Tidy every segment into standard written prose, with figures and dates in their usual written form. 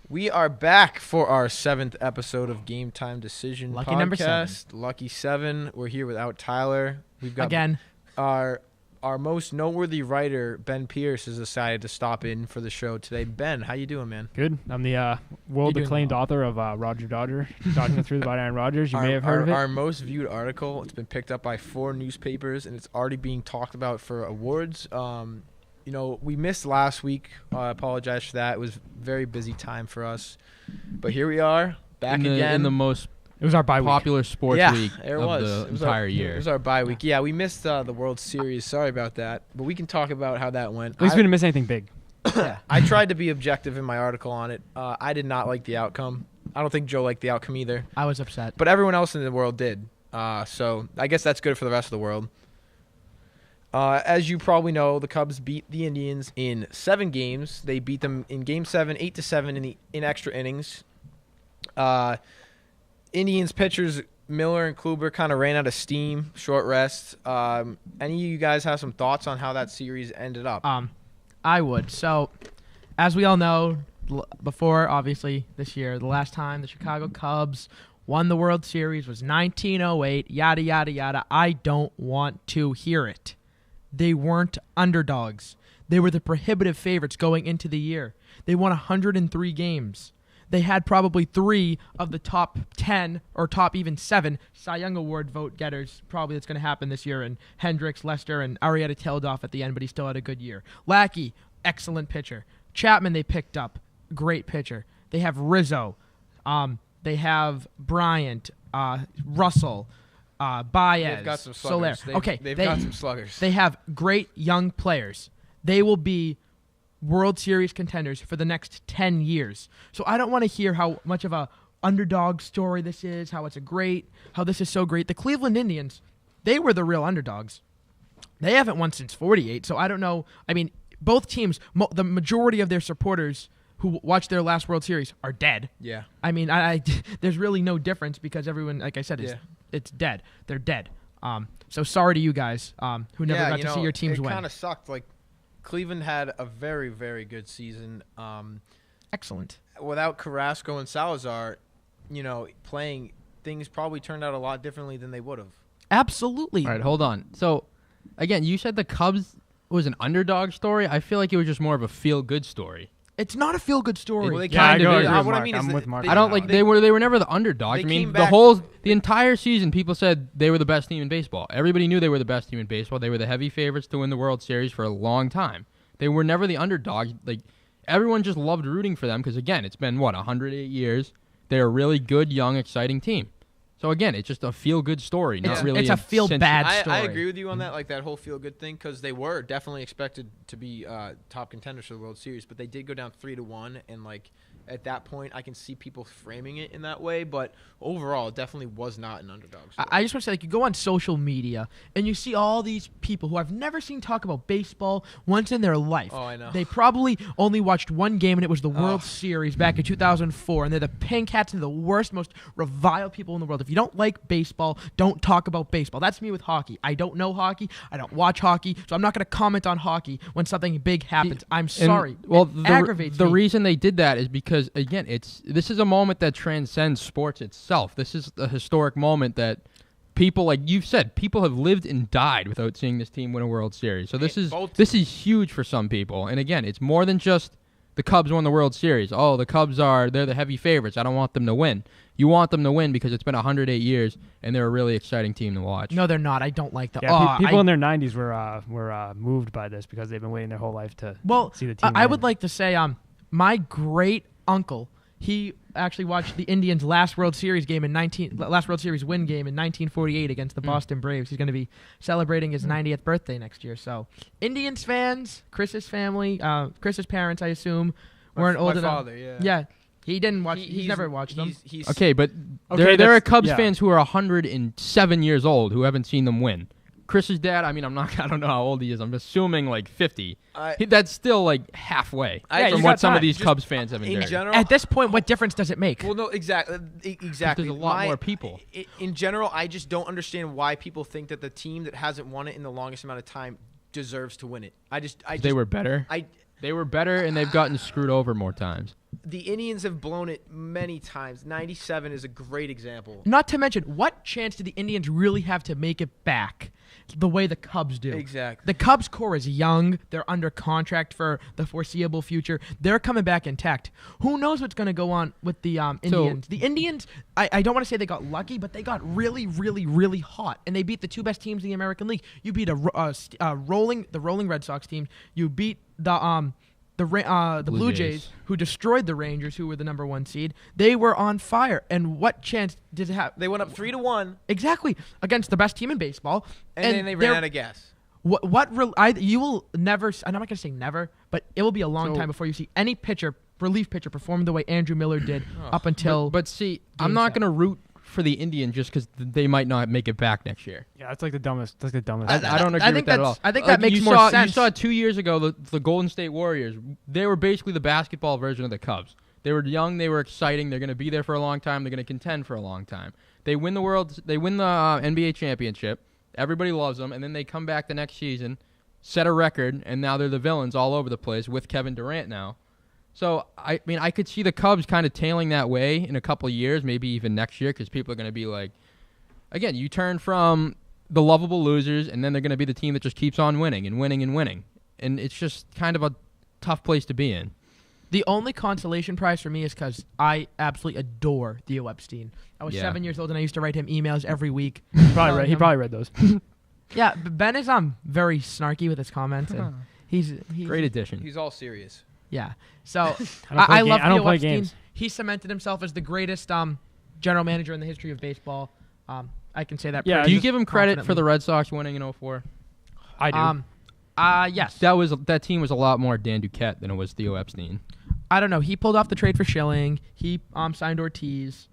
We are back for our 7th episode of Game Time Decision Lucky podcast. number 7. Lucky 7. We're here without Tyler. We've got Again. Our most noteworthy writer, Ben Pierce, has decided to stop in for the show today. Ben, how you doing, man? Good. I'm the world-acclaimed author of Roger Dodger, Dodging the Truth about Aaron Rodgers. You may have heard of it. Our most viewed article. It's been picked up by 4 newspapers, and it's already being talked about for awards. We missed last week. I apologize for that. It was a very busy time for us. But here we are, back again. In the most It was our bye popular sports week of the entire year. It was our bye week. Yeah, we missed the World Series. Sorry about that. But we can talk about how that went. At least we didn't miss anything big. Yeah, I tried to be objective in my article on it. I did not like the outcome. I don't think Joe liked the outcome either. I was upset. But everyone else in the world did. So I guess that's good for the rest of the world. As you probably know, the Cubs beat the Indians in 7 games. They beat them in Game 7, 8-7 in extra innings. Indians pitchers Miller and Kluber kind of ran out of steam, short rest. Any of you guys have some thoughts on how that series ended up? I would. So, as we all know, before, obviously, this year, the last time the Chicago Cubs won the World Series was 1908, yada, yada, yada. I don't want to hear it. They weren't underdogs. They were the prohibitive favorites going into the year. They won 103 games. They had probably 3 of the top 10 or top even 7 Cy Young Award vote getters. Probably that's going to happen this year. And Hendricks, Lester, and Arrieta tailed off at the end, but he still had a good year. Lackey, excellent pitcher. Chapman they picked up, great pitcher. They have Rizzo. They have Bryant, Russell. Baez, They've got some Soler. sluggers. They've got some sluggers. They have great young players. They will be World Series contenders for the next 10 years. So I don't want to hear how much of a underdog story this is, how this is so great. The Cleveland Indians, they were the real underdogs. They haven't won since 48, so I don't know. I mean, both teams, the majority of their supporters who watched their last World Series are dead. Yeah. I mean, there's really no difference because everyone, like I said, it's dead. They're dead. So sorry to you guys who never got to see your teams win. It kind of sucked. Like, Cleveland had a very, very good season. Excellent. Without Carrasco and Salazar, playing, things probably turned out a lot differently than they would have. Absolutely. All right, hold on. So, again, you said the Cubs was an underdog story. I feel like it was just more of a feel-good story. It's not a feel-good story. Well, they Yeah, kind I of agree is. with What Mark. I mean is I'm with Mark. I don't like they were never the underdogs. They I mean, came back- the entire season, people said they were the best team in baseball. Everybody knew they were the best team in baseball. They were the heavy favorites to win the World Series for a long time. They were never the underdogs. Like, everyone just loved rooting for them because, again, it's been 108 years. They're a really good, young, exciting team. So again, it's just a feel-good story, not really. It's a feel-bad story. I agree with you on that, like that whole feel-good thing, because they were definitely expected to be top contenders for the World Series, but they did go down 3-1, and like at that point, I can see people framing it in that way. But overall, it definitely was not an underdog story. I just want to say, like, you go on social media and you see all these people who I've never seen talk about baseball once in their life. Oh, I know. They probably only watched one game, and it was the World Series back in 2004. And they're the pink hats and the worst, most reviled people in the world. If you don't like baseball, don't talk about baseball. That's me with hockey. I don't know hockey. I don't watch hockey, so I'm not going to comment on hockey when something big happens. I'm sorry. Well, it aggravates the me. reason they did that is because, again, this is a moment that transcends sports itself. This is a historic moment that people, like you've said, people have lived and died without seeing this team win a World Series. So this is huge for some people. And again, it's more than just the Cubs won the World Series. Oh, the Cubs they're the heavy favorites. I don't want them to win. You want them to win because it's been 108 years and they're a really exciting team to watch. No, they're not. I don't like that. Yeah, people in their 90s were moved by this because they've been waiting their whole life to see the team I win. would like to say my great uncle, he actually watched the Indians' last World Series win game in 1948 against the Boston Braves. He's going to be celebrating his 90th birthday next year. So, Indians fans, Chris's family, Chris's parents, I assume, weren't old enough. My father, yeah. Yeah, he didn't watch. He's never watched them. Okay, but there are Cubs fans who are 107 years old who haven't seen them win. Chris's dad, I don't know how old he is. I'm assuming like 50. That's still like halfway from what some of these Cubs fans have endured. In general, At this point, what difference does it make? well, no, exactly. There's a lot more people. In general, I just don't understand why people think that the team that hasn't won it in the longest amount of time deserves to win it. They were better. They were better, and they've gotten screwed over more times. the Indians have blown it many times. 97 is a great example. Not to mention, what chance do the Indians really have to make it back the way the Cubs do? Exactly. The Cubs core is young. They're under contract for the foreseeable future. They're coming back intact. Who knows what's going to go on with the Indians? The Indians, I don't want to say they got lucky, but they got really, really, really hot, and they beat the two best teams in the American League. You beat the rolling Red Sox team. You beat the Blue Jays, who destroyed the Rangers, who were the number 1 seed. They were on fire. And what chance did it have? They went up 3-1. Exactly. Against the best team in baseball. And then they ran out of gas. You will never, I'm not going to say never, but it will be a long time before you see any relief pitcher perform the way Andrew Miller did up until. But see, I'm not going to root for the Indians just because they might not make it back next year. Yeah, that's like the dumbest. That's the dumbest. I don't agree with that at all. I think that makes more sense. You saw 2 years ago the Golden State Warriors. They were basically the basketball version of the Cubs. They were young. They were exciting. They're going to be there for a long time. They're going to contend for a long time. They win the NBA championship. Everybody loves them, and then they come back the next season, set a record, and now they're the villains all over the place with Kevin Durant now. So, I mean, I could see the Cubs kind of tailing that way in a couple of years, maybe even next year, because people are going to be like, again, you turn from the lovable losers, and then they're going to be the team that just keeps on winning and winning and winning. And it's just kind of a tough place to be in. The only consolation prize for me is because I absolutely adore Theo Epstein. I was 7 years old, and I used to write him emails every week. He probably read those. Yeah, Ben is very snarky with his comments, and he's great addition. He's all serious. Yeah. So I love Theo play Epstein. games. He cemented himself as the greatest general manager in the history of baseball. I can say that. Yeah. Do you give him credit for the Red Sox winning in 04? I do. Yes. That team was a lot more Dan Duquette than it was Theo Epstein. I don't know. He pulled off the trade for Schilling. He signed Ortiz.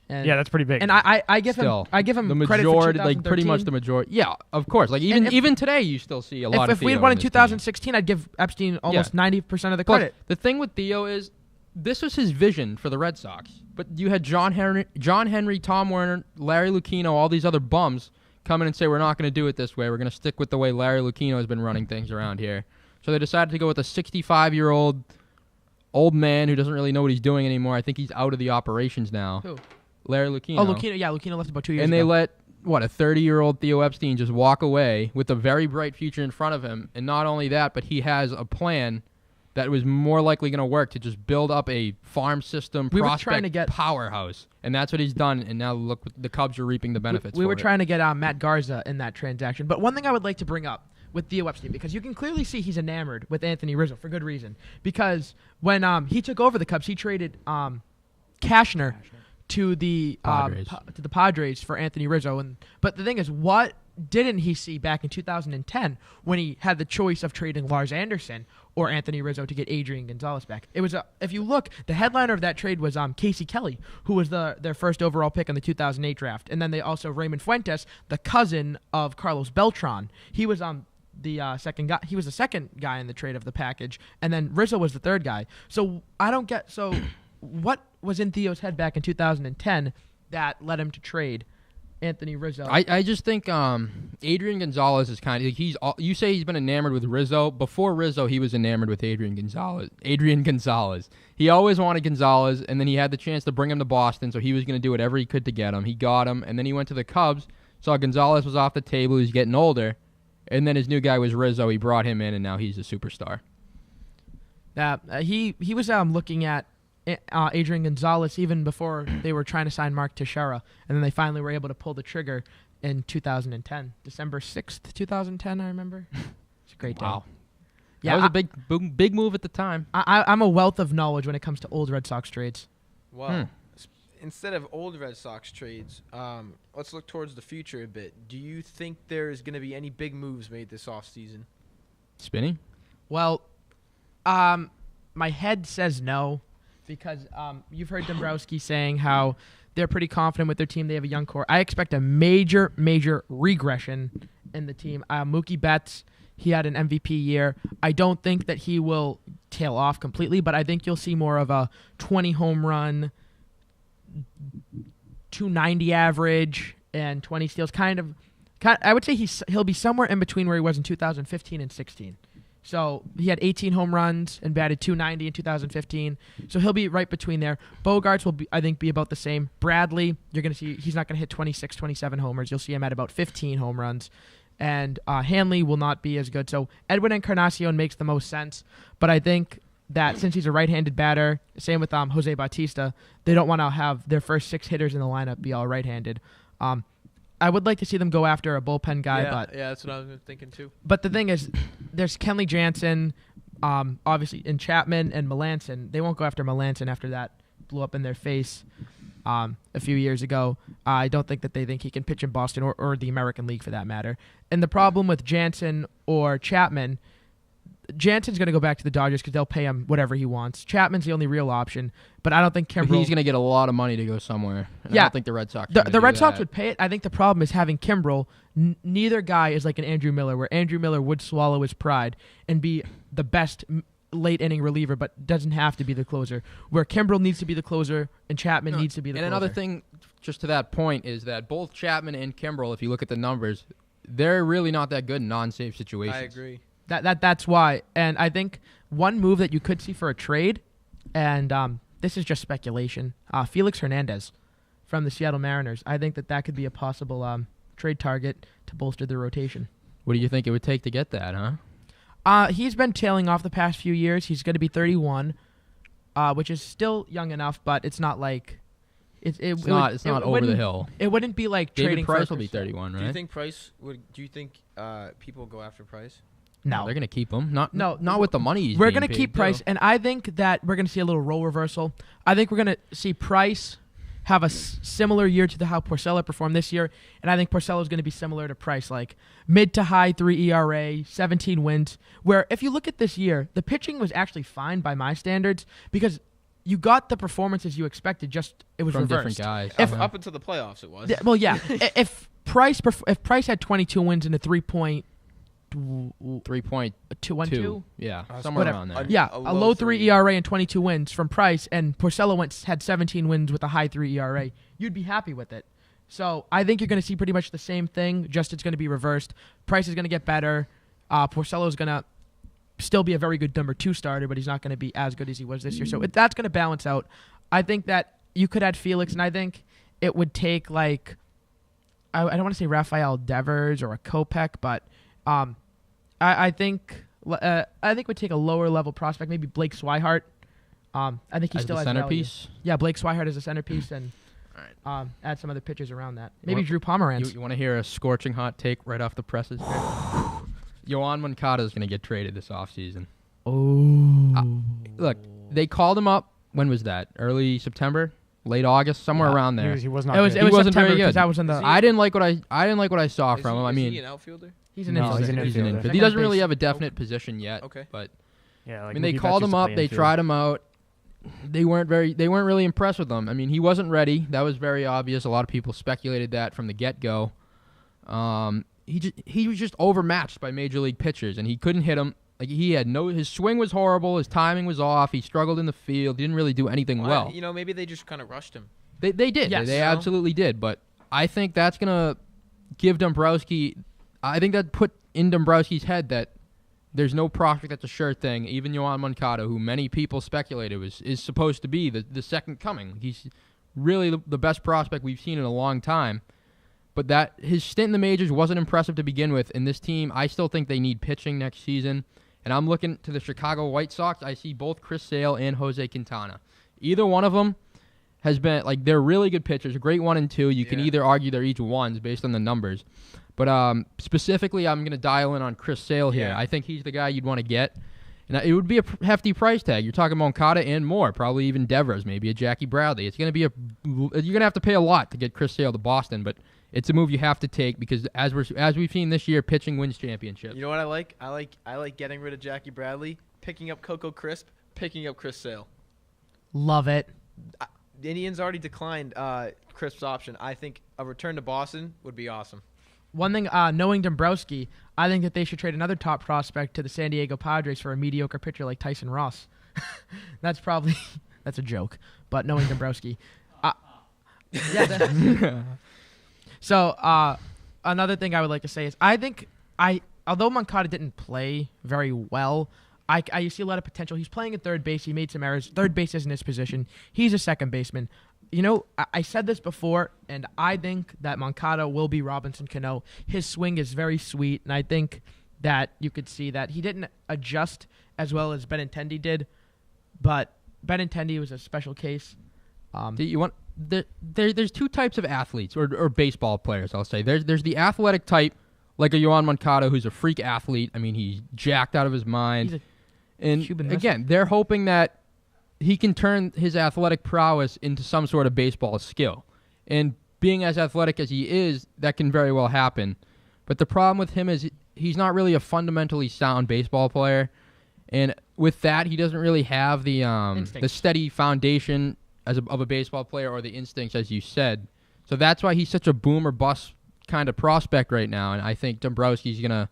And, yeah, that's pretty big. And I give him the majority, credit for 2013. like pretty much the majority. Yeah, of course. Like even today, you still see a lot of If Theo we had won in this team. 2016, I'd give Epstein almost 90% of the credit. But the thing with Theo is, this was his vision for the Red Sox. But you had John Henry, Tom Werner, Larry Lucchino, all these other bums come in and say, we're not going to do it this way. We're going to stick with the way Larry Lucchino has been running things around here. So they decided to go with a 65-year-old old man who doesn't really know what he's doing anymore. I think he's out of the operations now. Who? Larry Lucchino. Oh, Lucchino. Yeah, Lucchino left about 2 years ago. And they let, a 30-year-old Theo Epstein just walk away with a very bright future in front of him. And not only that, but he has a plan that was more likely going to work to just build up a farm system prospect powerhouse. And that's what he's done. And now look, the Cubs are reaping the benefits We were trying to get Matt Garza in that transaction. But one thing I would like to bring up with Theo Epstein, because you can clearly see he's enamored with Anthony Rizzo for good reason. Because when he took over the Cubs, he traded Cashner to the Padres for Anthony Rizzo. But the thing is, what didn't he see back in 2010 when he had the choice of trading Lars Anderson or Anthony Rizzo to get Adrian Gonzalez back? It was if you look, the headliner of that trade was Casey Kelly, who was their first overall pick in the 2008 draft, and then they also Raymond Fuentes, the cousin of Carlos Beltran. He was the second guy. He was the second guy in the trade of the package, and then Rizzo was the third guy. So I don't get what was in Theo's head back in 2010 that led him to trade Anthony Rizzo. I just think Adrian Gonzalez is kind of you say he's been enamored with Rizzo. Before Rizzo, he was enamored with Adrian Gonzalez. He always wanted Gonzalez, and then he had the chance to bring him to Boston, so he was going to do whatever he could to get him. He got him, and then he went to the Cubs, saw Gonzalez was off the table, he was getting older, and then his new guy was Rizzo. He brought him in, and now he's a superstar. He was looking at Adrian Gonzalez even before they were trying to sign Mark Teixeira, and then they finally were able to pull the trigger in 2010, December 6th, 2010. I remember. It's a great day. Wow. Yeah, that was a big move at the time. I'm a wealth of knowledge when it comes to old Red Sox trades. Well, instead of old Red Sox trades, let's look towards the future a bit. Do you think there's going to be any big moves made this offseason? Spinning? Well, my head says no. Because you've heard Dombrowski saying how they're pretty confident with their team. They have a young core. I expect a major regression in the team. Mookie Betts, he had an MVP year. I don't think that he will tail off completely, but I think you'll see more of a 20 home run, 290 average, and 20 steals. I would say he'll be somewhere in between where he was in 2015 and 16. So he had 18 home runs and batted .290 in 2015. So he'll be right between there. Bogarts will, I think, be about the same. Bradley, you're going to see he's not going to hit 26, 27 homers. You'll see him at about 15 home runs. And Hanley will not be as good. So Edwin Encarnacion makes the most sense. But I think that since he's a right-handed batter, same with Jose Bautista, they don't want to have their first 6 hitters in the lineup be all right-handed. I would like to see them go after a bullpen guy, but that's what I was thinking too. But the thing is, there's Kenley Jansen, obviously, and Chapman and Melanson. They won't go after Melanson after that blew up in their face a few years ago. I don't think that they think he can pitch in Boston or the American League for that matter. And the problem with Jansen or Chapman, Jansen's going to go back to the Dodgers because they'll pay him whatever he wants. Chapman's the only real option, but I don't think Kimbrel... He's going to get a lot of money to go somewhere. I don't think the Red Sox... The Red Sox would pay it. I think the problem is having Kimbrel. Neither guy is like an Andrew Miller, where Andrew Miller would swallow his pride and be the best late-inning reliever, but doesn't have to be the closer, where Kimbrel needs to be the closer and Chapman needs to be the closer. And another thing, just to that point, is that both Chapman and Kimbrel, if you look at the numbers, they're really not that good in non-safe situations. I agree. That's why. And I think one move that you could see for a trade, and this is just speculation, Felix Hernandez from the Seattle Mariners. I think that could be a possible trade target to bolster the rotation. What do you think it would take to get that, huh? He's been tailing off the past few years. He's going to be 31, which is still young enough, but it's not like... It's not over the hill. It wouldn't be like David trading Price for... will be 31, right? Do you think Price would... Do you think people go after Price? No, they're going to keep him. Not with the money we're going to keep Price, and I think that we're going to see a little role reversal. I think we're going to see Price have a similar year to how Porcello performed this year, and I think Porcello is going to be similar to Price, like mid to high 3 ERA, 17 wins, where if you look at this year, the pitching was actually fine by my standards because you got the performances you expected, just it was from reversed. Different guys. Up until the playoffs it was. Well, yeah. if Price had 22 wins and a 3.12, yeah, somewhere around there. A low 3 ERA and 22 wins from Price, and Porcello had 17 wins with a high 3 ERA. You'd be happy with it. So I think you're going to see pretty much the same thing, just it's going to be reversed. Price is going to get better. Porcello is going to still be a very good number 2 starter, but he's not going to be as good as he was this year. So that's going to balance out. I think that you could add Felix, and I think it would take like I don't want to say Rafael Devers or a Kopech, but I think it would take a lower level prospect, maybe Blake Swihart. I think he as still the has centerpiece. Value. Yeah, Blake Swihart as a centerpiece, and add some other pitchers around that. Maybe Drew Pomeranz. You want to hear a scorching hot take right off the presses? Yohan Moncada is going to get traded this offseason. Oh. Look, they called him up. When was that? Early September, late August, somewhere around there. He was not. It was wasn't September, very good. That was in the. I didn't like what I saw from him. I mean, is he an outfielder? He's an No, infielder. he's an infielder. He doesn't really have a definite position yet. Okay. But Yeah, I mean, they called him up. They tried him out. They weren't really impressed with him. I mean, he wasn't ready. That was very obvious. A lot of people speculated that from the get-go. He was just overmatched by major league pitchers, and he couldn't hit them. Like his swing was horrible. His timing was off. He struggled in the field. He didn't really do anything well. Maybe they just kind of rushed him. They did. Yes. They absolutely did. But I think that's gonna give Dombrowski. I think that put in Dombrowski's head that there's no prospect that's a sure thing. Even Yohan Moncada, who many people speculated is supposed to be the second coming. He's really the best prospect we've seen in a long time. But that his stint in the majors wasn't impressive to begin with. And this team, I still think they need pitching next season. And I'm looking to the Chicago White Sox. I see both Chris Sale and Jose Quintana. Either one of them has been, they're really good pitchers, great 1 and 2. You can either argue they're each ones based on the numbers. But specifically, I'm going to dial in on Chris Sale here. Yeah. I think he's the guy you'd want to get. And it would be a hefty price tag. You're talking Moncada and more, probably even Devers, maybe a Jackie Bradley. It's going to be you're going to have to pay a lot to get Chris Sale to Boston, but it's a move you have to take because as we've seen this year, pitching wins championships. You know what I like? I like getting rid of Jackie Bradley, picking up Coco Crisp, picking up Chris Sale. Love it. The Indians already declined Crisp's option. I think a return to Boston would be awesome. One thing, knowing Dombrowski, I think that they should trade another top prospect to the San Diego Padres for a mediocre pitcher like Tyson Ross. That's a joke, but knowing Dombrowski. So another thing I would like to say is I think although Moncada didn't play very well, I see a lot of potential. He's playing at third base. He made some errors. Third base isn't his position. He's a second baseman. You know, I said this before, and I think that Moncada will be Robinson Cano. His swing is very sweet, and I think that you could see that he didn't adjust as well as Benintendi did, but Benintendi was a special case. There's two types of athletes or baseball players, I'll say. There's the athletic type, like a Yohan Moncada, who's a freak athlete. I mean, he's jacked out of his mind. And again, they're hoping that he can turn his athletic prowess into some sort of baseball skill. And being as athletic as he is, that can very well happen. But the problem with him is he's not really a fundamentally sound baseball player. And with that, he doesn't really have the steady foundation of a baseball player or the instincts, as you said. So that's why he's such a boom or bust kind of prospect right now. And I think Dombrowski's going to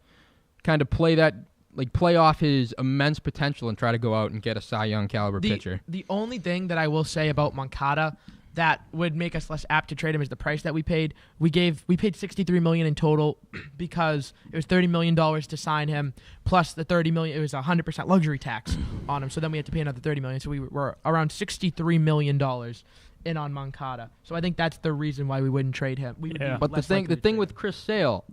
kind of play off his immense potential and try to go out and get a Cy Young caliber pitcher. The only thing that I will say about Moncada that would make us less apt to trade him is the price that we paid. We paid $63 million in total because it was $30 million to sign him, plus the $30 million. It was 100% luxury tax on him. So then we had to pay another $30 million. So we were around $63 million in on Moncada. So I think that's the reason why we wouldn't trade him. But the thing with Chris Sale,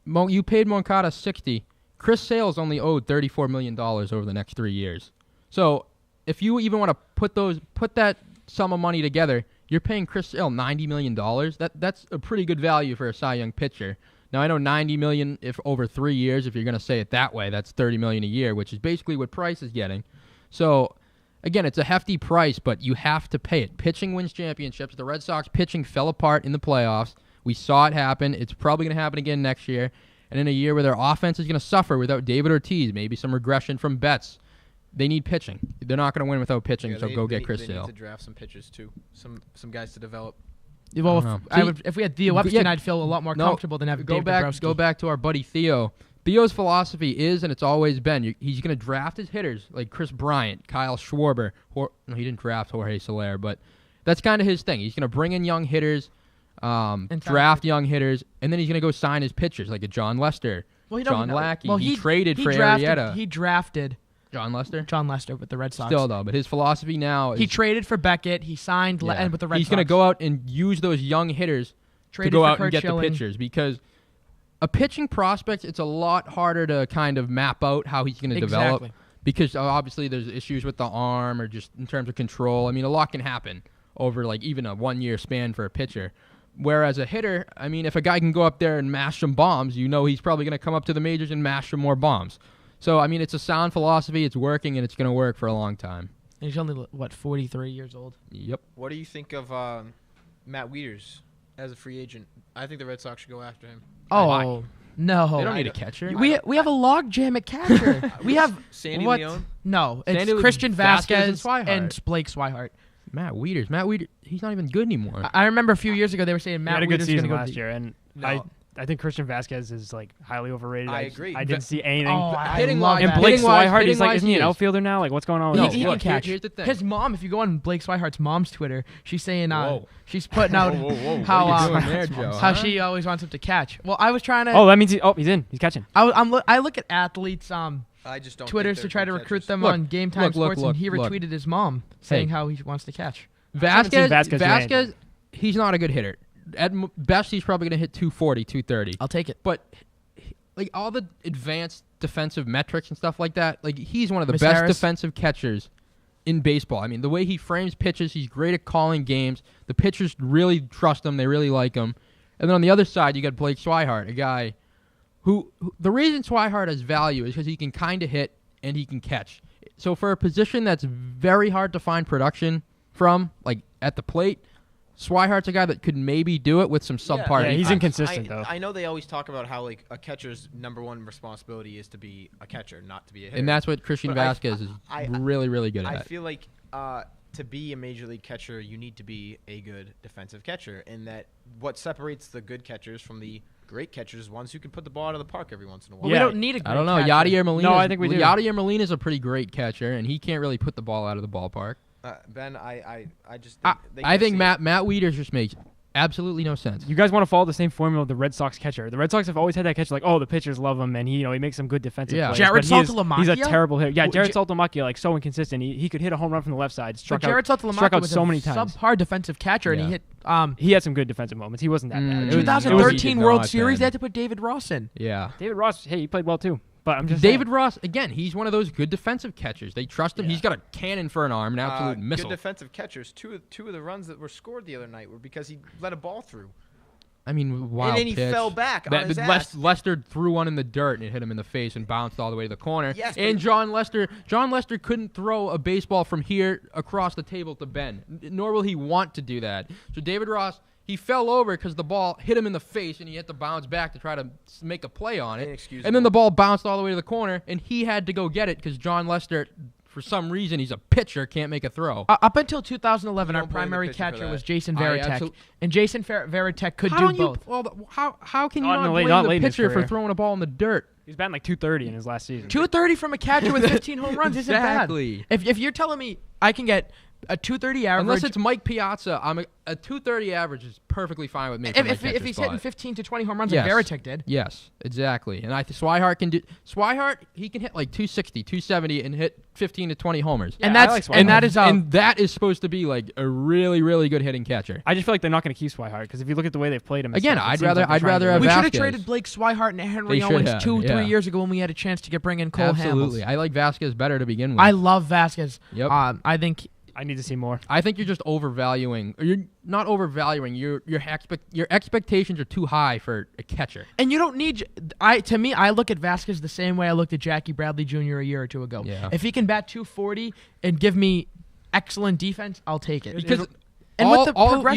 you paid Moncada $60. Chris Sale's only owed $34 million over the next 3 years. So if you even want to put that sum of money together, you're paying Chris Sale $90 million. That's a pretty good value for a Cy Young pitcher. Now, I know $90 million if over 3 years, if you're going to say it that way, that's $30 million a year, which is basically what Price is getting. So, again, it's a hefty price, but you have to pay it. Pitching wins championships. The Red Sox pitching fell apart in the playoffs. We saw it happen. It's probably going to happen again next year. And in a year where their offense is going to suffer without David Ortiz, maybe some regression from Betts, they need pitching. They're not going to win without pitching, so go get Chris Sale. They need to draft some pitchers, too. Some guys to develop. Well, if we had Theo Epstein, I'd feel a lot more comfortable than having Dave Dombrowski. Go back to our buddy Theo. Theo's philosophy is, and it's always been, he's going to draft his hitters like Chris Bryant, Kyle Schwarber. No, he didn't draft Jorge Soler, but that's kind of his thing. He's going to bring in young hitters, draft young hitters, and then he's going to go sign his pitchers like a John Lester, John Lackey. Well, he traded for Arrieta. He drafted John Lester? John Lester with the Red Sox. Still, though, but his philosophy now is... He traded for Beckett. He signed with the Red Sox. He's going to go out and use those young hitters to go out and get the pitchers, because a pitching prospect, it's a lot harder to kind of map out how he's going to develop, because obviously there's issues with the arm or just in terms of control. I mean, a lot can happen over like even a 1 year span for a pitcher. Whereas a hitter, I mean, if a guy can go up there and mash some bombs, you know he's probably going to come up to the majors and mash some more bombs. So, I mean, it's a sound philosophy. It's working, and it's going to work for a long time. And he's only, 43 years old? Yep. What do you think of Matt Wieters as a free agent? I think the Red Sox should go after him. Oh, why? No. They don't need a catcher. We have a logjam at catcher. We have Sandy Leone? No, it's Sandy Christian Vasquez and and Blake Swihart. Matt Wieters, he's not even good anymore. I remember a few years ago they were saying Matt Wieters Wieters is going to go last last year, and No. I think Christian Vasquez is like highly overrated. I agree. I didn't see anything. I love and that. Blake Hitting-wise, Swihart is like, hitting-wise, isn't he an he is. outfielder now? Like, what's going on with No, him? He look, can catch. here's the thing. His mom, if you go on Blake Swihart's mom's Twitter, she's saying Whoa. she's putting out Whoa. how What are you doing there, Joe, how huh? she always wants him to catch. Well, I was trying to. Oh, that means he's in. He's catching. I look at athletes I just don't Twitters think to try they're to good recruit catchers. them Look, on Game Time Sports, and he look. retweeted his mom saying how he wants to catch. haven't seen Vasquez do Vasquez, anything. he's not a good hitter. At best, he's probably going to hit 240, 230. I'll take it. But like all the advanced defensive metrics and stuff like that, like he's one of the Miss best Harris? defensive catchers in baseball. I mean, the way he frames pitches, he's great at calling games. The pitchers really trust him. They really like him. And then on the other side, you got Blake Swihart, a guy who the reason Swihart has value is because he can kind of hit and he can catch. So for a position that's very hard to find production from, like at the plate, Swihart's a guy that could maybe do it with some subpar. Yeah, he's defense. inconsistent, though. I know they always talk about how like a catcher's number one responsibility is to be a catcher, not to be a hitter. And that's what Christian But Vasquez is really, really good I at. feel like to be a major league catcher, you need to be a good defensive catcher, and that what separates the good catchers from the great catchers is ones who can put the ball out of the park every once in a while. Well, Yeah. we don't need a great I don't know. catcher. Yadier Molina. No, I think we do. Yadier Molina is a pretty great catcher, and he can't really put the ball out of the ballpark. Ben, I just I think Matt Wieters just makes absolutely no sense. You guys want to follow the same formula of the Red Sox catcher. The Red Sox have always had that catcher, like, the pitchers love him, and he makes some good defensive plays. Jared but Saltalamacchia? He's a terrible hitter. Yeah, Jared Saltalamacchia, like, so inconsistent. He could hit a home run from the left side. Struck Jared Saltalamacchia out was so a many times. subpar defensive catcher, and he hit. He had some good defensive moments. He wasn't that bad. 2013 World not Series, bad. they had to put David Ross in. Yeah. David Ross, hey, he played well too. But I'm just David saying. Ross, again, he's one of those good defensive catchers. They trust him. Yeah. He's got a cannon for an arm, an absolute missile. Good defensive catchers. Two of the runs that were scored the other night were because he let a ball through. I mean, wild And then he pitch. fell back on his ass. Lester threw one in the dirt and it hit him in the face and bounced all the way to the corner. Yes, and but- John Lester couldn't throw a baseball from here across the table to Ben, nor will he want to do that. So David Ross, he fell over because the ball hit him in the face and he had to bounce back to try to make a play on it. Inexcusable. And then the ball bounced all the way to the corner and he had to go get it because John Lester, for some reason, he's a pitcher, can't make a throw. Up until 2011, You our don't blame the primary pitcher for catcher that. was Jason I Varitek, and Jason Varitek could How do don't you- both. well, how can you Not in not the late- blame not the late in his pitcher for career. throwing a ball in the dirt? He was batting like 230 in his last season. 230 from a catcher with 15 home runs isn't Exactly. bad. If you're telling me I can get a 230 average, Unless it's Mike Piazza, a 230 average is perfectly fine with me. for my if catcher he's spot. hitting 15 to 20 home runs Yes. like Varitek did. Yes, exactly. And Swihart can do. Swihart, he can hit like 260, 270, and hit 15 to 20 homers. Yeah, and I that's like Swihart. and that is and that is supposed to be like a really, really good hitting catcher. I just feel like they're not going to keep Swihart because if you look at the way they've played him, and Again, stuff, it I'd seems rather- like they're I'd trying rather to- have we should have Vasquez. traded Blake Swihart and Henry They should Owens have, 2-3 yeah. years ago when we had a chance to bring in Cole Absolutely, Hamels. I like Vasquez better to begin with. I love Vasquez. Yep. I think I need to see more. I think you're just overvaluing. Or you're not overvaluing. Your expectations are too high for a catcher. And you don't need. To me, I look at Vasquez the same way I looked at Jackie Bradley Jr. a year or two ago. Yeah. If he can bat 240 and give me excellent defense, I'll take it. Because and with the progression,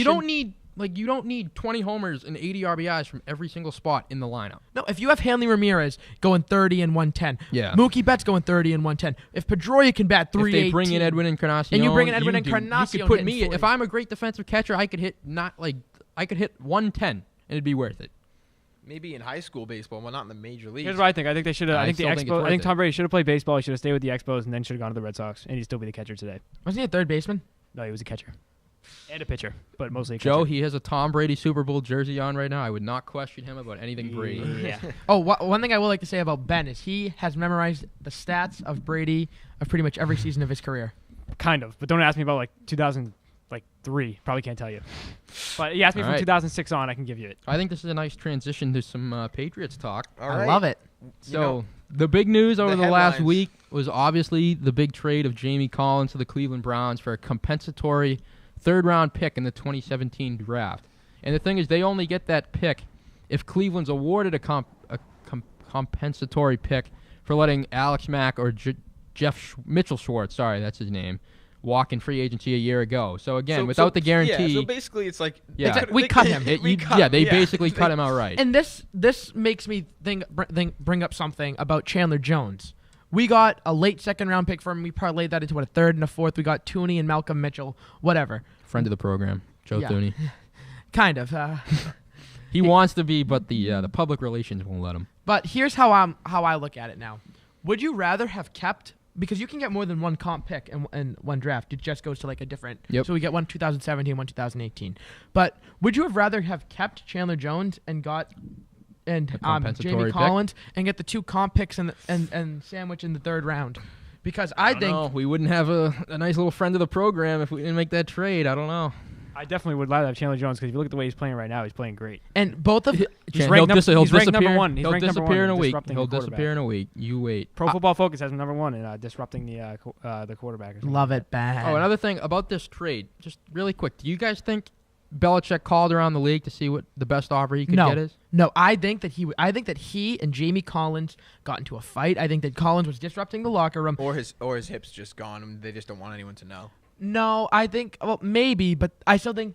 you don't need 20 homers and 80 RBIs from every single spot in the lineup. no. If you have Hanley Ramirez going 30 and 110, Yeah. Mookie Betts going 30 and 110. If Pedroia can bat 318, If they bring in Edwin Encarnacion, And you bring in Edwin you Encarnacion could put hitting me. 40. If I'm a great defensive catcher, I could hit 110 and it'd be worth it. Maybe in high school baseball, well, not in the major leagues. Here's what I think. I think they should have. I I think the still think it's Expos. worth I think it. Tom Brady should have played baseball. He should have stayed with the Expos and then should have gone to the Red Sox, and he'd still be the catcher today. wasn't he a third baseman? No, he was a catcher and a pitcher, but mostly a Joe, catcher. he has a Tom Brady Super Bowl jersey on right now. I would not question him about anything Brady. Yeah. Oh, one thing I would like to say about Ben is he has memorized the stats of Brady of pretty much every season of his career. Kind of, but don't ask me about like 2003. Probably can't tell you. But you ask me All from right. 2006 on, I can give you it. I think this is a nice transition to some Patriots talk. All I right. love it. So the big news over the last headlines. week was obviously the big trade of Jamie Collins to the Cleveland Browns for a compensatory third-round pick in the 2017 draft. And the thing is, they only get that pick if Cleveland's awarded a compensatory pick for letting Alex Mack or Mitchell Schwartz, sorry, that's his name, walk in free agency a year ago. So again, without the guarantee, Yeah, so basically it's like Yeah. It's like we cut him. they yeah. basically cut him outright. And this makes me bring up something about Chandler Jones. We got a late second round pick for him. We parlayed that into a third and a fourth. We got Tooney and Malcolm Mitchell, whatever. Friend of the program, Joe Yeah. Thuney. Kind of. He wants to be, but the public relations won't let him. But here's how I look at it now. Would you rather have kept, because you can get more than one comp pick in one draft. It just goes to like a different. Yep. So we get one 2017, one 2018. But would you have rather have kept Chandler Jones and got compensatory Jamie pick? Collins and get the two comp picks and sandwich in the third round? Because I think No, we wouldn't have a nice little friend of the program if we didn't make that trade. I don't know. I definitely would rather have Chandler Jones because if you look at the way he's playing right now, he's playing great. and both of He's He'll ranked dis- he'll he's ranked number disappear. one. He's He'll ranked number disappear one in a in week. disrupting He'll the quarterback. disappear in a week. You wait. Pro Football Focus has him number one in disrupting the quarterback. Or something. love it bad. Oh, another thing about this trade, just really quick. Do you guys think Belichick called around the league to see what the best offer he could get is? No, I think that he and Jamie Collins got into a fight. I think that Collins was disrupting the locker room. or his hips just gone. And they just don't want anyone to know. No, I think maybe, but I still think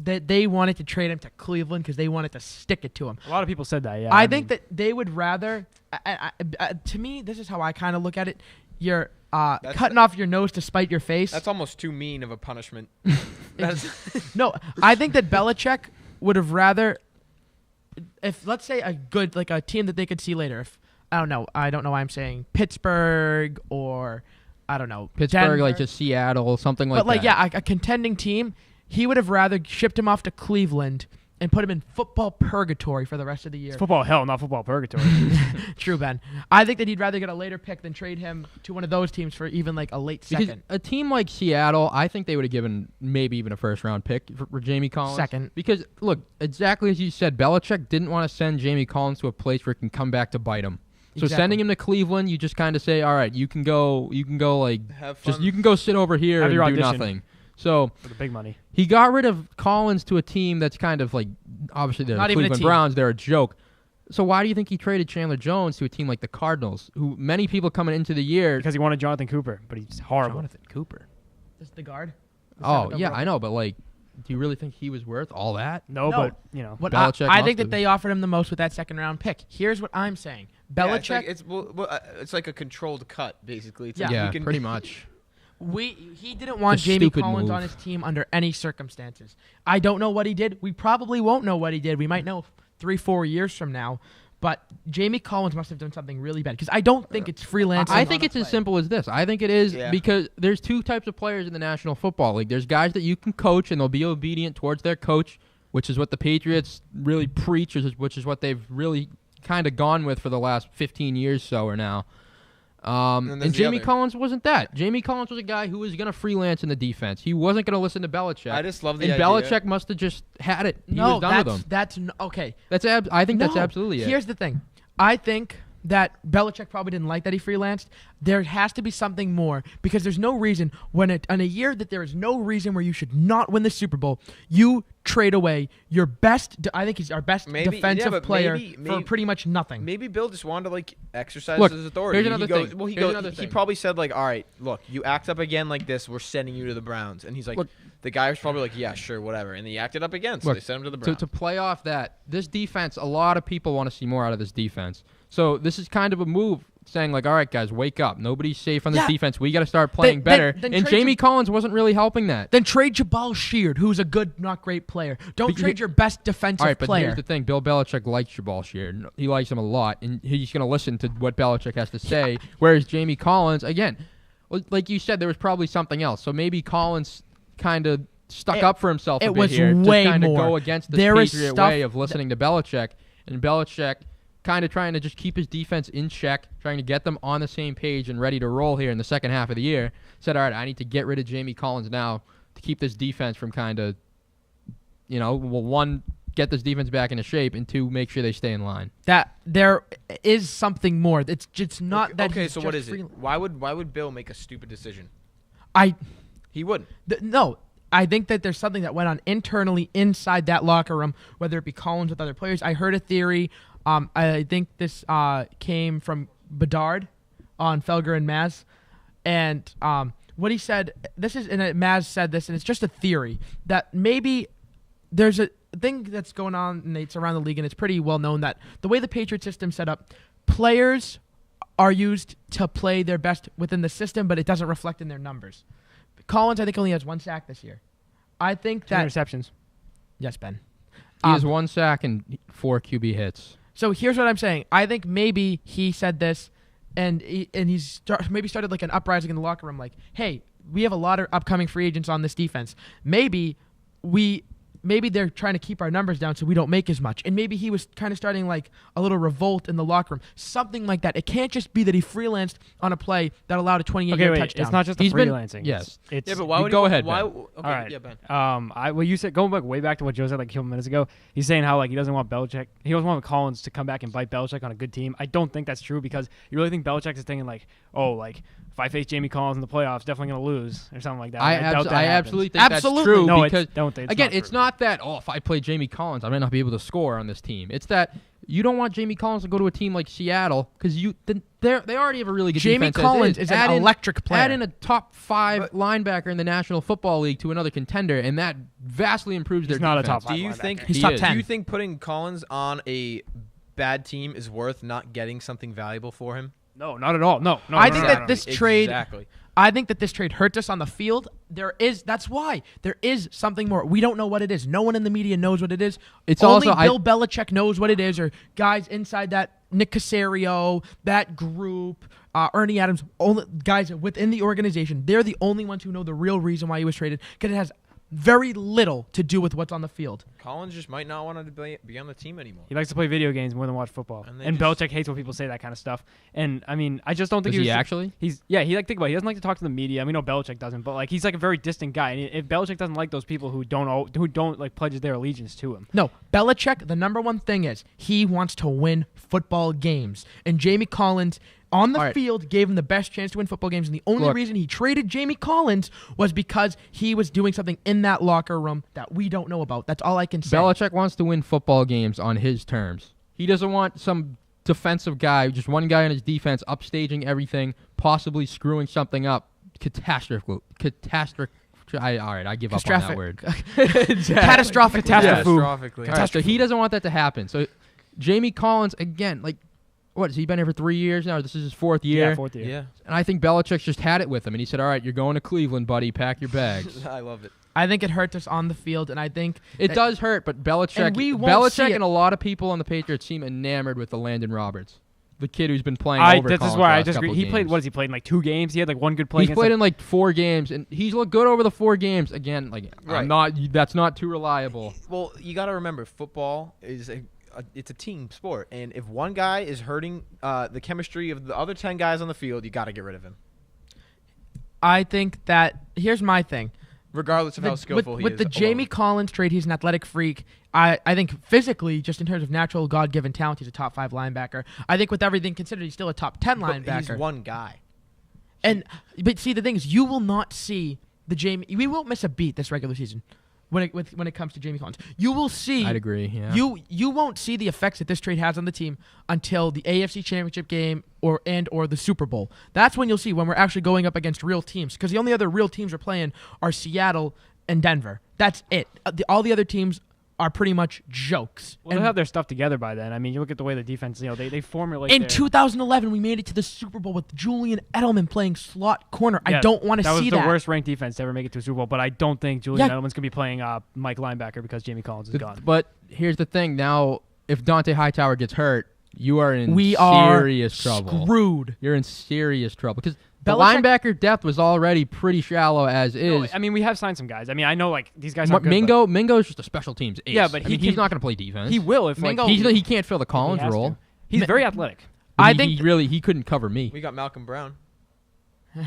that they wanted to trade him to Cleveland because they wanted to stick it to him. A lot of people said that. Yeah, I mean, think that they would rather. To me, this is how I kind of look at it. You're cutting off your nose to spite your face. That's almost too mean of a punishment. No, I think that Belichick would have rather, if let's say a team that they could see later. If I don't know why I'm saying Pittsburgh or I don't know Pittsburgh, Denver. like just Seattle, something like But that. a contending team. he would have rather shipped him off to Cleveland and put him in football purgatory for the rest of the year. It's football hell, not football purgatory. True, Ben. I think that he'd rather get a later pick than trade him to one of those teams for even like a late second. Because a team like Seattle, I think they would have given maybe even a first-round pick for Jamie Collins. Second. Because, look, exactly as you said, Belichick didn't want to send Jamie Collins to a place where it can come back to bite him. So sending him to Cleveland, you just kind of say, all right, you can go like, have fun. you can go sit over here Have and your do audition. nothing. So For the big money. he got rid of Collins to a team that's kind of like, obviously they're Not the even a Cleveland team. Browns, they're a joke. So why do you think he traded Chandler Jones to a team like the Cardinals, who many people coming into the year? Because he wanted Jonathan Cooper, but he's horrible. Jonathan Cooper. This is the guard. Oh, yeah, I know, but like, do you really think he was worth all that? No, No. but, you know. What Belichick I must think have. that they offered him the most with that second-round pick. Here's what I'm saying. Belichick, It's like a controlled cut, basically. It's Yeah. like Yeah, you can, pretty much. he didn't want It's a Jamie stupid Collins move. on his team under any circumstances. I don't know what he did. We probably won't know what he did. We might know 3-4 years from now. But Jamie Collins must have done something really bad because I don't think it's freelancing. I think on a it's as play. simple as this. I think it is Yeah. because there's two types of players in the National Football League. There's guys that you can coach and they'll be obedient towards their coach, which is what the Patriots really preach, which is what they've really kind of gone with for the last 15 years so or now. And And there's the Jamie other. Collins wasn't that. Jamie Collins was a guy who was going to freelance in the defense. He wasn't going to listen to Belichick. I just love the and idea. Belichick must have just had it. He No, was done with him. that's okay. I think that's No. absolutely it. Here's the thing. I think that Belichick probably didn't like that he freelanced. There has to be something more because there's no reason in a year that there is no reason where you should not win the Super Bowl, you trade away your best. I think he's our best defensive but player maybe- for pretty much nothing. Maybe Bill just wanted to like exercise Look, his authority. here's another thing. Here's another He thing. probably said like, "All right, look, you act up again like this, we're sending you to the Browns." And he's like, Look, the guy was probably like, "Yeah, sure, whatever." And he acted up again, so Look, they sent him to the to, Browns. to play off that, this defense, a lot of people want to see more out of this defense. So this is kind of a move saying like, all right, guys, wake up. Nobody's safe on this Yeah. defense. We got to start playing Then- better. then And trade Jamie him- Collins wasn't really helping that. Then trade Jabal Sheard, who's a good, not great player. Don't But trade your best defensive All right, but player. here's the thing. Bill Belichick likes Jabal Sheard. He likes him a lot, and he's going to listen to what Belichick has to say. Whereas Jamie Collins, again, like you said, there was probably something else. So maybe Collins kind of stuck up for himself a it bit was here way to kind of more. go against the There is Patriot stuff way of listening to Belichick. And Belichick kind of trying to just keep his defense in check, trying to get them on the same page and ready to roll here in the second half of the year. Said, all right, I need to get rid of Jamie Collins now to keep this defense from kind of, one, get this defense back into shape, and two, make sure they stay in line. That there is something more. It's just not that. Okay, he's so what just is it? Why would Bill make a stupid decision? He wouldn't. No, I think that there's something that went on internally inside that locker room, whether it be Collins with other players. I heard a theory. I think this came from Bedard on Felger and Maz. And what he said, Maz said this, and it's just a theory, that maybe there's a thing that's going on, and it's around the league, and it's pretty well known that the way the Patriot system's set up, players are used to play their best within the system, but it doesn't reflect in their numbers. Collins, I think, only has 1 sack this year. I think 10 that... interceptions. Yes, Ben. He has 1 sack and 4 QB hits. So here's what I'm saying. I think maybe he said this, and he's maybe started like an uprising in the locker room, like, hey, we have a lot of upcoming free agents on this defense. Maybe they're trying to keep our numbers down so we don't make as much. And maybe he was kind of starting like a little revolt in the locker room. Something like that. It can't just be that he freelanced on a play that allowed a 28-yard touchdown. It's not just the He's been- freelancing. yes. It's Yeah, but why would go he, ahead, Why? Ben. Okay, all right. yeah, Ben. Well, you said going back way back to what Joe said like a couple minutes ago. He's saying how like he doesn't want Belichick. He doesn't want Collins to come back and bite Belichick on a good team. I don't think that's true because you really think Belichick is thinking like, oh, like if I face Jamie Collins in the playoffs, definitely gonna lose or something like that. I doubt that absolutely think Absolutely. that's true. No, because don't think. again, it's not that, if I play Jamie Collins, I might not be able to score on this team. It's that you don't want Jamie Collins to go to a team like Seattle because they already have a really good Jamie defense. Collins is an electric player. Add in a top 5 linebacker in the National Football League to another contender, and that vastly improves their He's not a defense. top 5 Do you linebacker. think He's He top is. 10. Do you think putting Collins on a bad team is worth not getting something valuable for him? No, not at all. No. I no, think no, that no, this no. trade. Exactly. I think that this trade hurts us on the field. That's why there is something more. We don't know what it is. No one in the media knows what it is. It's Only also- Bill Belichick knows what it is, or guys inside that, Nick Caserio, that group, Ernie Adams, only guys within the organization. They're the only ones who know the real reason why he was traded, because it has very little to do with what's on the field. Collins just might not want to be on the team anymore. He likes to play video games more than watch football. And Belichick hates when people say that kind of stuff. And I mean, I just don't think he actually. He think about it. He doesn't like to talk to the media. We know Belichick doesn't, but like he's like a very distant guy. And if Belichick doesn't like those people who don't like pledge their allegiance to him. No, Belichick. The number one thing is he wants to win football games, and Jamie Collins on the field gave him the best chance to win football games, and the only reason he traded Jamie Collins was because he was doing something in that locker room that we don't know about. That's all I can say. Belichick wants to win football games on his terms. He doesn't want some defensive guy, just one guy on his defense, upstaging everything, possibly screwing something up. Catastrophic. All right, I give up on that word. Catastrophic. Catastrophically. Right, so he doesn't want that to happen. So Jamie Collins, again, like, what, has he been here for 3 years now? This is his fourth year. Yeah, fourth year. Yeah. And I think Belichick's just had it with him, and he said, all right, you're going to Cleveland, buddy. Pack your bags. I love it. I think it hurts us on the field, and I think it does hurt, but Belichick and a lot of people on the Patriots seem enamored with the Landon Roberts, the kid who's been playing over This Collins is why I last disagree. couple He games. played, what has he played, in like 2 games? He had like one good play. He's played in like 4 games, and he's looked good over the 4 games. Again, like that's not too reliable. Well, you got to remember, football is it's a team sport, and if one guy is hurting the chemistry of the other 10 guys on the field, you got to get rid of him. I think that here's my thing. Regardless of how skillful he is. With the Jamie Collins trade, he's an athletic freak. I think physically, just in terms of natural God-given talent, he's a top 5 linebacker. I think with everything considered, he's still a top 10 linebacker. He's one guy. But see, the thing is, you will not see the Jamie. We won't miss a beat this regular season when it comes to Jamie Collins. You will see. I'd agree. Yeah. You won't see the effects that this trade has on the team until the AFC Championship game or the Super Bowl. That's when you'll see, when we're actually going up against real teams, because the only other real teams we're playing are Seattle and Denver. That's it. All the other teams are pretty much jokes. Well, they'll have their stuff together by then. I mean, you look at the way the defense, they formulate. In 2011, we made it to the Super Bowl with Julian Edelman playing slot corner. I don't want to see that. That was the worst ranked defense to ever make it to a Super Bowl, but I don't think Julian Edelman's going to be playing Mike linebacker because Jamie Collins is gone. But here's the thing. Now, if Dante Hightower gets hurt, you are in serious trouble. Screwed. You're in serious trouble because the linebacker depth was already pretty shallow as is. No, I mean, we have signed some guys. I mean, I know like these guys aren't good. Mingo's just a special teams ace. Yeah, but he's not going to play defense. He will if Mingo. He can't fill the Collins role. He's very athletic. I think he couldn't cover me. We got Malcolm Brown.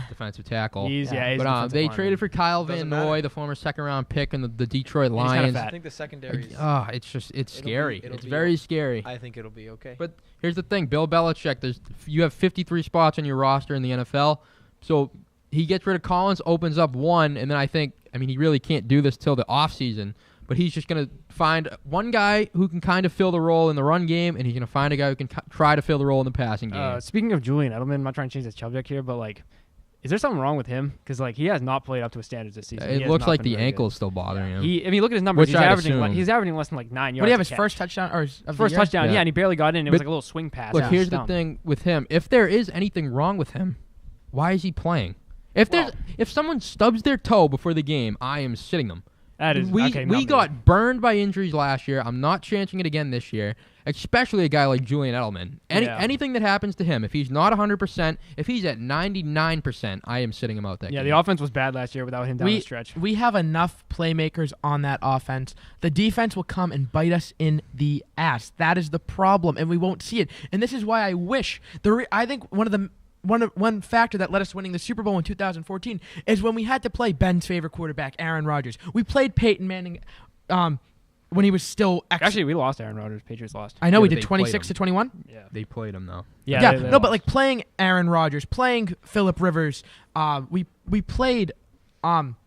Defensive tackle. He's they traded for Kyle Van Noy, the former second-round pick in the Detroit Lions. I think the secondary it's scary. It's very scary. I think it'll be okay. But here's the thing. Bill Belichick, you have 53 spots on your roster in the NFL. So he gets rid of Collins, opens up 1, and then he really can't do this till the offseason. But he's just going to find one guy who can kind of fill the role in the run game, and he's going to find a guy who can try to fill the role in the passing game. Speaking of Julian Edelman, I'm not trying to change the subject here, but like, is there something wrong with him? Because like he has not played up to his standards this season. It looks like the ankle is still bothering him. Look at his numbers. He's averaging less than like 9 yards. What do you have, his first touchdown touchdown? Yeah, and he barely got in. It was like a little swing pass. Look, here's the thing with him. If there is anything wrong with him, why is he playing? If someone stubs their toe before the game, I am sitting them. We got burned by injuries last year. I'm not chancing it again this year, especially a guy like Julian Edelman. Anything that happens to him, if he's not 100%, if he's at 99%, I am sitting him out that game. Yeah, the offense was bad last year without him down the stretch. We have enough playmakers on that offense. The defense will come and bite us in the ass. That is the problem, and we won't see it. And this is why I wish I think one factor that led us winning the Super Bowl in 2014 is when we had to play Ben's favorite quarterback, Aaron Rodgers. We played Peyton Manning when he was still actually we lost Aaron Rodgers. Patriots lost. I know we did 26-21. Yeah, they played him though. But like playing Aaron Rodgers, playing Phillip Rivers, we played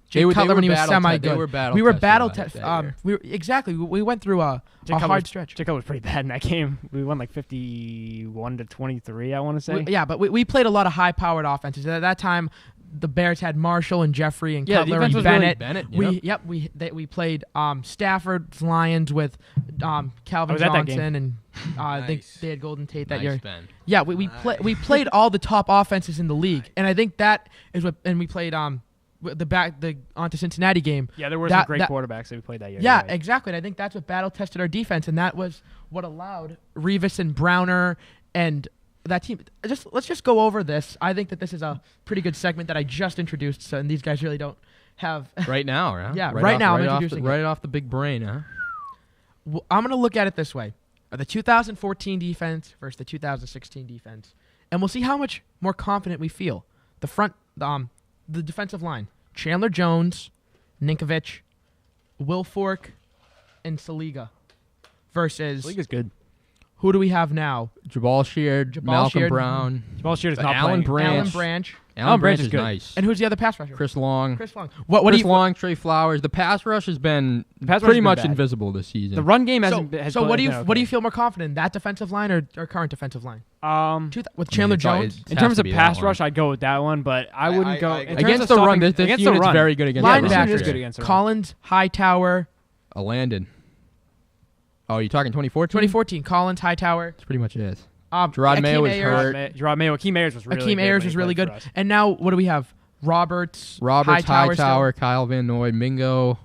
Jay Cutler when he was semi-good. We were battle tested. We went through a hard stretch. Jay Cutler was pretty bad in that game. We won like 51-23, I want to say. But we played a lot of high-powered offenses. At that time, the Bears had Marshall and Jeffrey and Cutler and Bennett. We played Stafford's Lions with Calvin Johnson and I think they had Golden Tate that year. Ben. Yeah, we played all the top offenses in the league, and I think that is what. And we played the onto Cincinnati game. Yeah, there were some great quarterbacks that we played that year. Yeah, exactly. And I think that's what battle tested our defense, and that was what allowed Revis and Browner and that team. Let's just go over this. I think that this is a pretty good segment that I just introduced, and these guys really don't have. Right now, huh? Yeah, right now I'm Right introducing it. right off the big brain, huh? I'm going to look at it this way. The 2014 defense versus the 2016 defense. And we'll see how much more confident we feel. The defensive line. Chandler Jones, Ninkovich, Wilfork, and Saliga. Versus, League is good. who do we have now? Jabal Sheard, Malcolm Sheard, Brown, Jamal Sheard is not Alan playing. Branch. Alan Branch. Alan Branch is is good. nice. And who's the other pass rusher? Chris Long. Chris Long. What do Chris you Long, Trey Flowers. The pass rush has been pass rush pretty has been much bad. invisible this season. The run game So, hasn't. so what do you feel more confident in, that defensive line or current defensive line? With Chandler Jones? In terms of pass rush, I'd go with that one, but I wouldn't go I agree. in terms Against of the run. stopping- This against the unit's run. very good against Yeah, the this run. unit is Linebackers. good against the run. Collins, Hightower. Landon. Oh, you talking 2014? 2014, Collins, Hightower. That's pretty much it. Gerard Gerard Mayo was hurt. Gerard Mayo, Akeem Ayers was really Akeem good. Ayers when was he really played good. for us. And now what do we have? Roberts, Hightower, still. Kyle Van Noy, Mingo.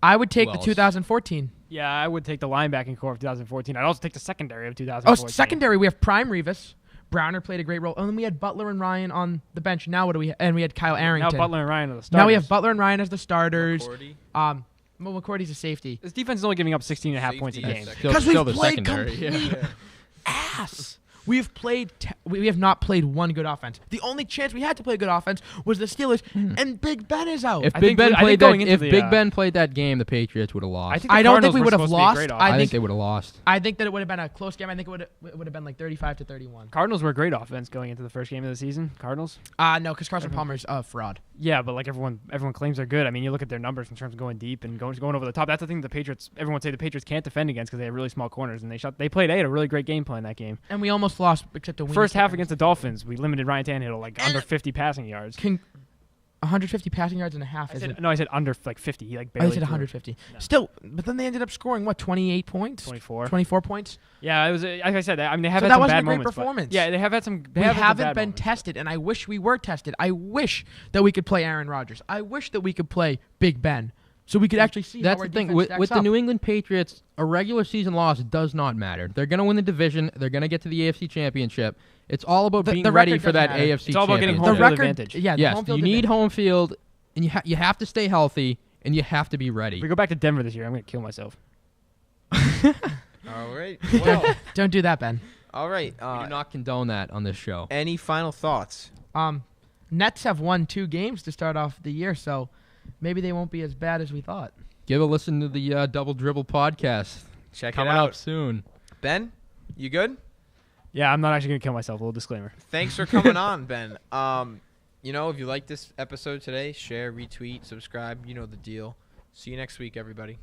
I would take Who the else? 2014. Yeah, I would take the linebacking core of 2014. I'd also take the secondary of 2014. Secondary, we have Prime Revis. Browner played a great role. And then we had Butler and Ryan on the bench. Now what do we And we had Kyle Now Arrington. Butler and Ryan are the starters. Now we have Butler and Ryan as the starters. McCourty. McCourty's a safety. This defense is only giving up 16.5 points a Safety, game. yes. Because Still we've the played secondary. complete Yeah. ass. We have not played one good offense. The only chance we had to play good offense was the Steelers, and Big Ben is out. If I Big think Ben we- I played think that, going into if the, Big Ben played that game, the Patriots would have lost. think the I don't think Cardinals we were would have supposed to be a lost. great I I think think they would have lost. I think that it would have been a close game. I think it would have been like 35-31. Cardinals were a great offense going into the first game of the season. Cardinals. No, because Carson Palmer's a fraud. Yeah, but like everyone claims they're good. I mean, you look at their numbers in terms of going deep and going over the top. That's the thing the Patriots. Everyone say the Patriots can't defend against because they have really small corners, and they played. They had a really great game plan that game. And we almost lost, except the First half against the Dolphins, we limited Ryan Tannehill like And- under 50 passing yards. 150 passing yards and a half. I said under like 50. He like I barely. said threw it. 150. No. Still, but then they ended up scoring 28 points, 24. 24 points. Yeah, it was. Like I said, I mean they have So had that some wasn't bad a great moments. but- performance. Yeah, they have had some. They We have had some haven't bad been moments, but- tested, and I wish we were tested. I wish that we could play Aaron Rodgers. I wish that we could play Big Ben, so we could actually see. That's how our the thing defense with stacks the up. New England Patriots. A regular season loss does not matter. They're going to win the division. They're going to get to the AFC Championship. It's all about being the ready record for that doesn't matter. AFC It's all about getting Championship. home the field record. advantage. Yeah, the Yes, home field you need advantage. home field, and you have to stay healthy, and you have to be ready. If we go back to Denver this year, I'm gonna kill myself. All right. Well, Don't do that, Ben. all right. We do not condone that on this show. Any final thoughts? Nets have won 2 games to start off the year, so maybe they won't be as bad as we thought. Give a listen to the Double Dribble podcast. Check Coming it up out. soon. Ben, you good? Yeah, I'm not actually gonna kill myself. A little disclaimer. Thanks for coming on, Ben. If you like this episode today, share, retweet, subscribe. You know the deal. See you next week, everybody.